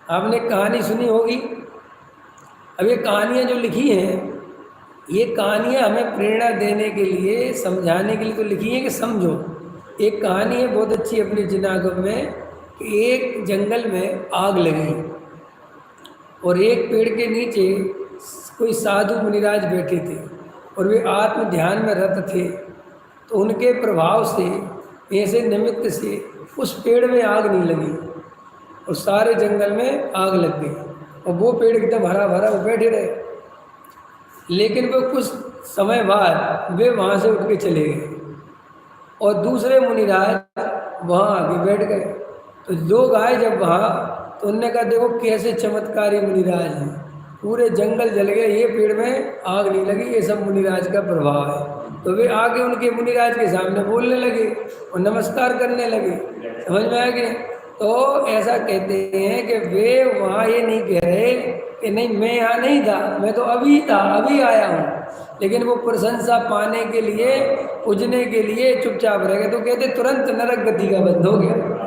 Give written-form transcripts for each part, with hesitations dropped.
आपने कहानी सुनी होगी। अब ये कहानियाँ जो लिखी हैं, ये कहानियाँ हमें प्रेरणा देने के लिए, समझाने के लिए तो लिखी हैं कि समझो। एक कहानी है बहुत अच्छी अपनी जिनागम में कि एक जंगल में आग लगी और एक पेड़ के नीचे कोई साधु मुनिराज बैठे थे और वे आत्म ध्यान में रत थे। तो उनके प्रभाव से, ऐसे निमित्त से उस पेड़ में आग नहीं लगी और सारे जंगल में आग लग गई और वो पेड़ एकदम हरा भरा वो बैठे रहे। लेकिन वो कुछ समय बाद वे वहाँ से उठ के चले गए और दूसरे मुनिराज वहाँ आगे बैठ गए। तो लोग आए जब वहाँ, तो उनने कहा देखो कैसे चमत्कारी मुनिराज हैं, पूरे जंगल जल गए, ये पेड़ में आग नहीं लगी, ये सब मुनिराज का प्रभाव है। तो वे आगे उनके मुनिराज के सामने बोलने लगे और नमस्कार करने लगे। समझ में आ गया। तो ऐसा कहते हैं कि वे वहाँ ये नहीं कह रहे कि नहीं मैं यहाँ नहीं था, मैं तो अभी था, अभी आया हूँ, लेकिन वो प्रशंसा पाने के लिए, पूजने के लिए चुपचाप रह गए। तो कहते तुरंत नरक गति का बंद हो गया।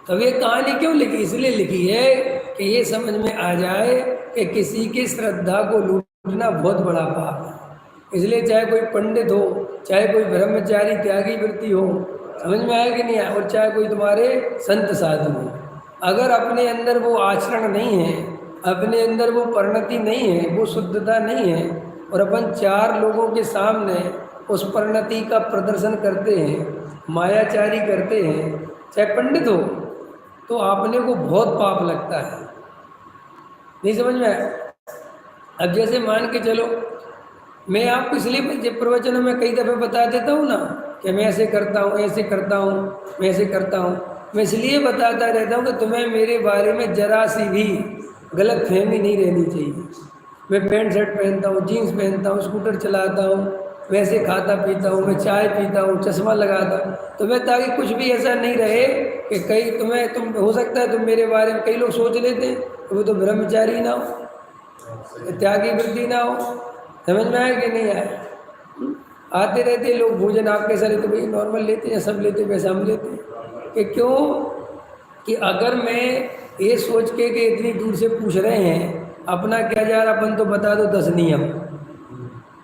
तो ये कहानी क्यों लिखी? इसलिए लिखी है कि ये समझ में आ जाए कि किसी की श्रद्धा को लूटना बहुत बड़ा पाप है। इसलिए चाहे कोई पंडित हो, चाहे कोई ब्रह्मचारी त्यागी वृत्ति हो, समझ में आया कि नहीं आया, और चाहे कोई तुम्हारे संत साधु हो, अगर अपने अंदर वो आचरण नहीं है, अपने अंदर वो परिणति नहीं है, वो शुद्धता नहीं है, और अपन चार लोगों के सामने उस परिणति का प्रदर्शन करते हैं, मायाचारी करते हैं, चाहे पंडित हो, तो आपने को बहुत पाप लगता है। नहीं समझ में आया? अब जैसे मान के चलो, मैं आपको इसलिए प्रवचनों में कई दफ़े बता देता हूँ ना कि मैं ऐसे करता हूँ, ऐसे करता हूँ, मैं ऐसे करता हूँ। मैं इसलिए बताता रहता हूँ कि तुम्हें मेरे बारे में जरा सी भी गलत फहमी नहीं रहनी चाहिए। मैं पैंट शर्ट पहनता हूँ, जीन्स पहनता हूँ, स्कूटर चलाता हूँ, वैसे खाता पीता हूँ, मैं चाय पीता हूँ, चश्मा लगाता हूँ, तो मैं ताकि कुछ भी ऐसा नहीं रहे कि कई तुम हो सकता है तुम मेरे बारे में कई लोग सोच लेते हैं कि वो तो ब्रह्मचारी ना हो, त्यागी वृत्ति ना हो। समझ में आया कि नहीं आया? आते रहते लोग भोजन आप कैसा लेते, भाई नॉर्मल लेते हैं, सब लेते वैसा हम लेते हैं। कि क्यों? कि अगर मैं ये सोच के कि इतनी दूर से पूछ रहे हैं, अपना क्या जा रहा, अपन तो बता दो 10 नियम,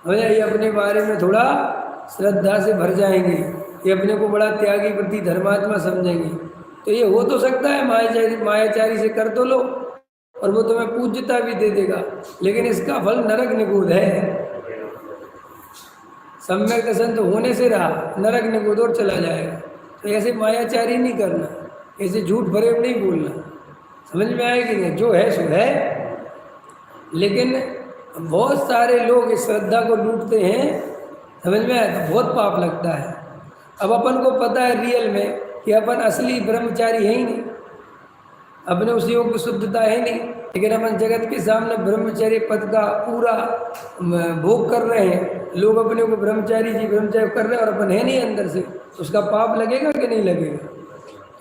भैया ये अपने बारे में थोड़ा श्रद्धा से भर जाएंगे, ये अपने को बड़ा त्यागी वृत्ति धर्मात्मा समझेंगे। तो ये हो तो सकता है मायाचारी से कर तो लो और वो तुम्हें पूज्यता भी दे देगा, लेकिन इसका फल नरक निगूढ़ है। सम्यक दर्शन तो होने से रहा, नरक निगूढ़ और चला जाएगा। तो ऐसे मायाचारी नहीं करना, ऐसे झूठ भरे नहीं बोलना। समझ में आएगी नहीं? जो है सो है। लेकिन बहुत सारे लोग इस श्रद्धा को लूटते हैं, समझ में आया, तो बहुत पाप लगता है। अब अपन को पता है रियल में कि अपन असली ब्रह्मचारी है ही नहीं, अपने उस योग की शुद्धता है नहीं, लेकिन अपन जगत के सामने ब्रह्मचर्य पद का पूरा भोग कर रहे हैं। लोग अपने को ब्रह्मचारी जी ब्रह्मचारी कर रहे हैं और अपन है नहीं अंदर से, तो उसका पाप लगेगा कि नहीं लगेगा?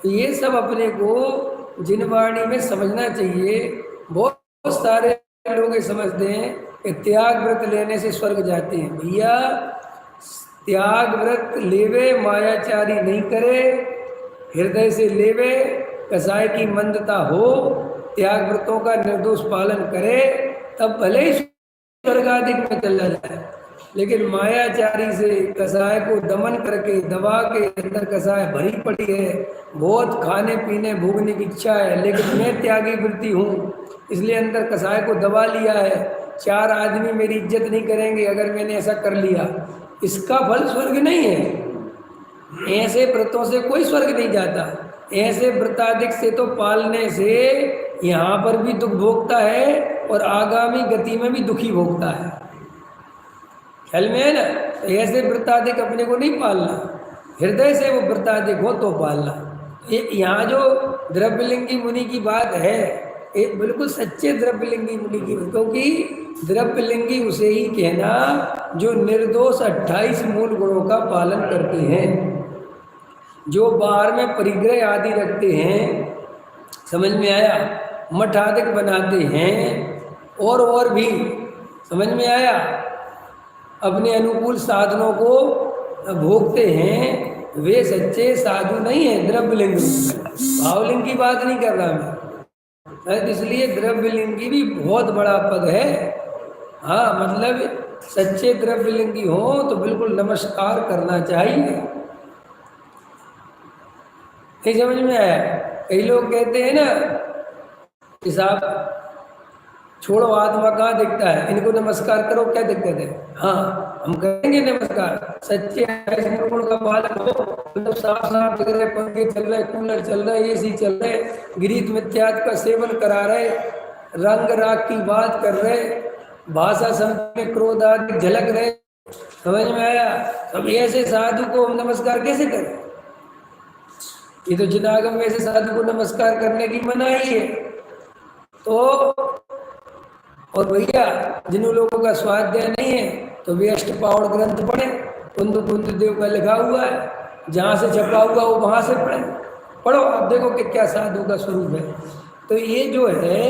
तो ये सब अपने को जिनवाणी में समझना चाहिए। बहुत सारे लोग ये समझते हैं कि त्याग व्रत लेने से स्वर्ग जाते हैं। भैया त्याग व्रत लेवे, मायाचारी नहीं करे, हृदय से लेवे, कसाय की मंदता हो, त्याग व्रतों का निर्दोष पालन करे, तब भले ही स्वर्गाधिक में चला जाए। लेकिन मायाचारी से कसाय को दमन करके, दबा के, अंदर कसाय भरी पड़ी है, बहुत खाने पीने भोगने की इच्छा है, लेकिन मैं त्यागी वृत्ति हूँ, इसलिए अंदर कसाय को दबा लिया है, 4 आदमी मेरी इज्जत नहीं करेंगे अगर मैंने ऐसा कर लिया, इसका फल स्वर्ग नहीं है। ऐसे व्रतों से कोई स्वर्ग नहीं जाता। ऐसे व्रताधिक से तो पालने से यहाँ पर भी दुख भोगता है और आगामी गति में भी दुखी भोगता है। ख्याल में है ना? ऐसे व्रताधिक अपने को नहीं पालना, हृदय से वो व्रताधिक हो तो पालना। यहाँ जो द्रव्यलिंगी मुनि की बात है, एक बिल्कुल सच्चे द्रव्यलिंगी मुनि की, क्योंकि द्रव्यलिंगी उसे ही कहना जो निर्दोष 28 मूल गुणों का पालन करते हैं, जो बाहर में परिग्रह आदि रखते हैं, समझ में आया, मठ आदि बनाते हैं, और भी समझ में आया, अपने अनुकूल साधनों को भोगते हैं, वे सच्चे साधु नहीं है द्रव्यलिंग रूप में। भावलिंग की बात नहीं कर रहा मैं, इसलिए द्रव्यलिंग की भी बहुत बड़ा पद है। हाँ, मतलब सच्चे द्रव्यलिंगी हो तो बिल्कुल नमस्कार करना चाहिए। नहीं समझ में आया? कई लोग कहते हैं ना कि साहब छोड़ो, आत्मा कहाँ दिखता है, इनको नमस्कार करो, क्या दिक्कत है? हाँ, हम करेंगे नमस्कार। सच्चे गुण का पालन हो, मतलब साफ साफ दिख रहे, पंखे चल रहे, कूलर चल रहे, एसी चल रहे, गीत मिथ्यात का सेवन करा रहे, रंग राग की बात कर रहे, भाषा संग में क्रोध आदि झलक रहे। समझ में आया? अब ऐसे साधु को हम नमस्कार कैसे करें? ये तो चिदागम में ऐसे साधु को नमस्कार करने की मनाही है। तो और भैया जिन लोगों का स्वाध्याय नहीं है तो वे अष्टपावड़ ग्रंथ पढ़े, कुंद कुंद देव का लिखा हुआ है, जहाँ से छपा हुआ वो वहाँ से पढ़ो, आप देखो कि क्या साधु का स्वरूप है। तो ये जो है,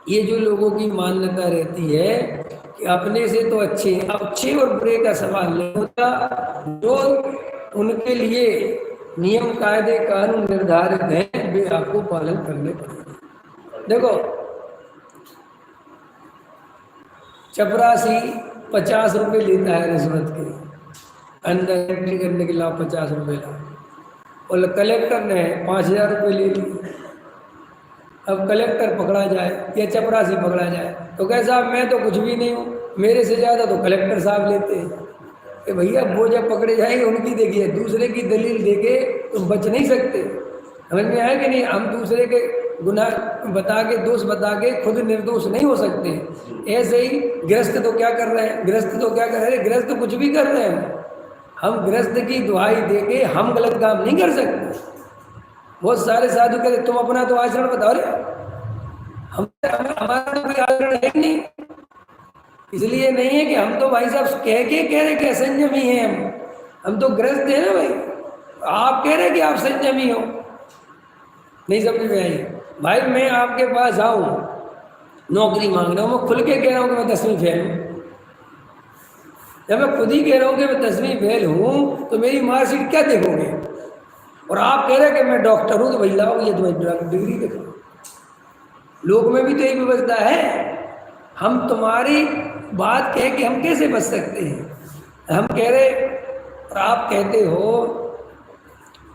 ये जो लोगों की मान्यता रहती है कि अपने से तो अच्छे और बुरे का सवाल नहीं होता, जो उनके लिए नियम कायदे कानून निर्धारित हैं वे आपको पालन करने पड़ेंगे। देखो, चपरासी 50 रुपये लेता है रिश्वत के, अंदर एंट्री करने के लिए 50 रुपये ला, और कलेक्टर ने 5000 रुपये ले लिए। अब कलेक्टर पकड़ा जाए या चपरासी पकड़ा जाए तो कहे साहब मैं तो कुछ भी नहीं हूँ, मेरे से ज़्यादा तो कलेक्टर साहब लेते हैं। कि भैया वो जब पकड़े जाएंगे उनकी देखिए, दूसरे की दलील देके तुम बच नहीं सकते। समझ में आया कि नहीं? हम दूसरे के गुनाह बता के, दोष बता के खुद निर्दोष नहीं हो सकते। ऐसे ही गृहस्थ तो क्या कर रहे हैं, गृहस्थ तो कुछ भी कर रहे हैं। हम गृहस्थ की दुहाई दे के हम गलत काम नहीं कर सकते। बहुत सारे साधु कहते तुम अपना तो आचरण बताओ रे, हमारा तो कोई आचरण है नहीं। इसलिए नहीं है कि हम तो भाई साहब कह रहे कि असंयमी हैं हम तो गृहस्थ हैं ना भाई। आप कह रहे कि आप संयमी हो, नहीं समझ में आई? भाई मैं आपके पास आऊँ नौकरी मांगना हूँ, मैं खुल के कह रहा हूँ कि मैं 10वीं फेल हूँ। जब मैं खुद ही कह रहा हूँ कि मैं 10वीं फेल हूँ तो मेरी मार्कशीट क्या देखोगे? और आप कह रहे कि मैं डॉक्टर हूँ तो भाई लाओ ये तुम्हारी डिग्री देखो। लोक में भी तो यही व्यवस्था है। हम तुम्हारी बात कह के हम कैसे बच सकते हैं? हम कह रहे और आप कहते हो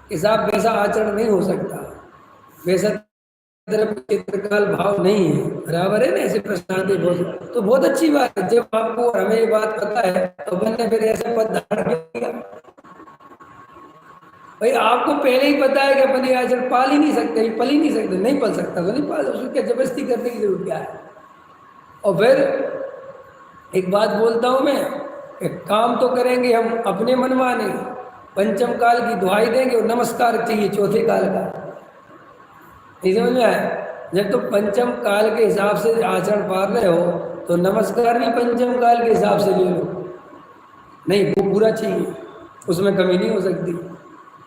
कि साहब वैसा आचरण नहीं हो सकता, वैसा चित्रकाल भाव नहीं है, बराबर है ना? ऐसे प्रश्न आते बहुत, तो बहुत अच्छी बात है। जब आपको और हमें ये बात पता है तो मैंने फिर ऐसे पद धारण किया। भाई आपको पहले ही पता है कि अपने आचरण पाल ही नहीं सकते, पल ही नहीं सकते, नहीं पल सकता तो नहीं पाल, उसको क्या जबरदस्ती करने की जरूरत क्या है? और फिर एक बात बोलता हूँ मैं, एक काम तो करेंगे हम अपने मनमाने, पंचम काल की दुहाई देंगे और नमस्कार चाहिए चौथे काल का। नहीं समझ में आया? जब तो पंचम काल के हिसाब से आचरण पाल रहे हो तो नमस्कार भी पंचम काल के हिसाब से ले लो। नहीं, वो पूरा चाहिए, उसमें कमी नहीं हो सकती।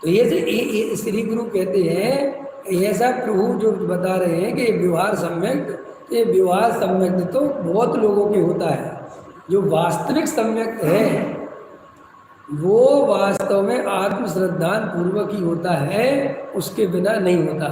तो ये श्री गुरु कहते हैं ऐसा प्रभु जो बता रहे हैं कि व्यवहार सम्यक, ये व्यवहार सम्यक तो बहुत लोगों के होता है। जो वास्तविक सम्यक है वो वास्तव में आत्मश्रद्धान पूर्वक ही होता है, उसके बिना नहीं होता।